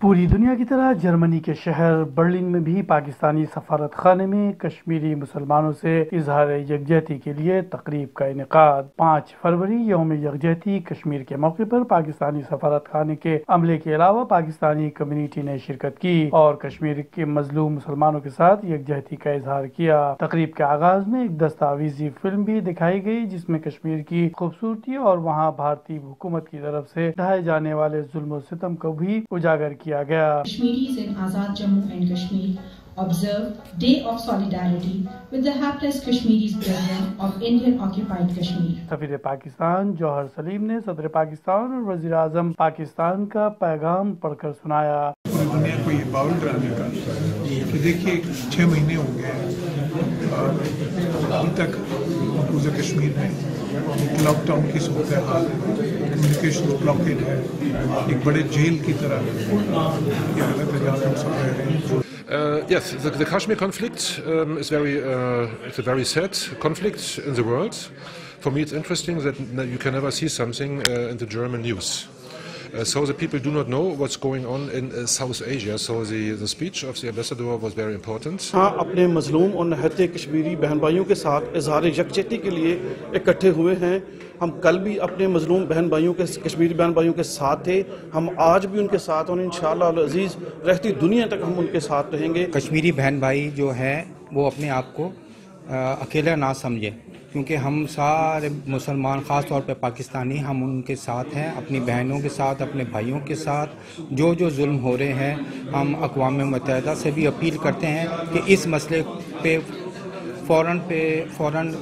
پوری دنیا کی طرح جرمنی کے شہر برلن میں بھی پاکستانی سفارت خانے میں کشمیری مسلمانوں سے اظہار یکجہتی کے لیے تقریب کا انعقاد 5 فروری یوم یکجہتی کشمیر کے موقع پر پاکستانی سفارت خانے کے عملے کے علاوہ پاکستانی کمیونٹی نے شرکت کی اور کشمیر کے مظلوم مسلمانوں کے ساتھ یکجہتی کا اظہار کیا۔ تقریب کے آغاز میں ایک دستاویزی فلم بھی دکھائی گئی جس میں کشمیر کی خوبصورتی اور وہاں بھارتی حکومت کی طرف سے ڈھائے جانے والے ظلم و ستم کو بھی اجاگر کیا گیا۔ Kashmiris in Azad Jammu and Kashmir observe Day of Solidarity with the hapless Kashmiris brethren of Indian occupied Kashmir. سفیر پاکستان جوہر سلیم نے صدر پاکستان اور وزیر اعظم پاکستان کا پیغام پڑھ کر سنایا۔ پوری دنیا کو یہ باول ڈرانے کا کہ دیکھیے 6 مہینے ہو گئے ابھی تک مقبوضہ کشمیر میں ایک لاک ڈاؤن کی صورتحال ہے، کمیونیکیشن بلاکیڈ ہے، ایک بڑے جیل کی طرح یہ حالت ہے جہاں ہم سب رہ رہے ہیں۔ Yes, the Kashmir conflict is it's a very sad conflict in the world. For me, it's interesting that you can never see something in the German news. So the people do not know what's going on in South Asia. So the speech of the ambassador was very important. ہاں اپنے مظلوم اور نہتے کشمیری بہن بھائیوں کے ساتھ اظہار یکجہتی کے لیے اکٹھے ہوئے ہیں۔ ہم کل بھی اپنے مظلوم بہن بھائیوں کے کشمیری بہن بھائیوں کے ساتھ تھے، ہم آج بھی ان کے ساتھ اور انشاءاللہ العزیز رہتی دنیا تک ہم ان کے ساتھ رہیں گے۔ کشمیری بہن بھائی جو ہیں وہ اپنے آپ کو اکیلا نہ سمجھیں، کیونکہ ہم سارے مسلمان خاص طور پہ پاکستانی ہم ان کے ساتھ ہیں، اپنی بہنوں کے ساتھ، اپنے بھائیوں کے ساتھ۔ جو ظلم ہو رہے ہیں ہم اقوام متحدہ سے بھی اپیل کرتے ہیں کہ اس مسئلے پہ فوراً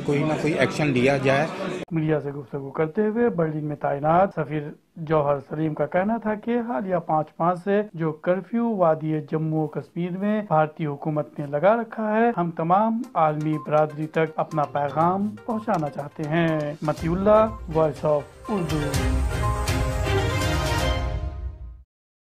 کوئی نہ کوئی ایکشن لیا جائے۔ میڈیا سے گفتگو کرتے ہوئے برلن میں تعینات سفیر جوہر سلیم کا کہنا تھا کہ حالیہ 5 ماہ سے جو کرفیو وادی جموں و کشمیر میں بھارتی حکومت نے لگا رکھا ہے، ہم تمام عالمی برادری تک اپنا پیغام پہنچانا چاہتے ہیں۔ متی اللہ، وائس آف اردو۔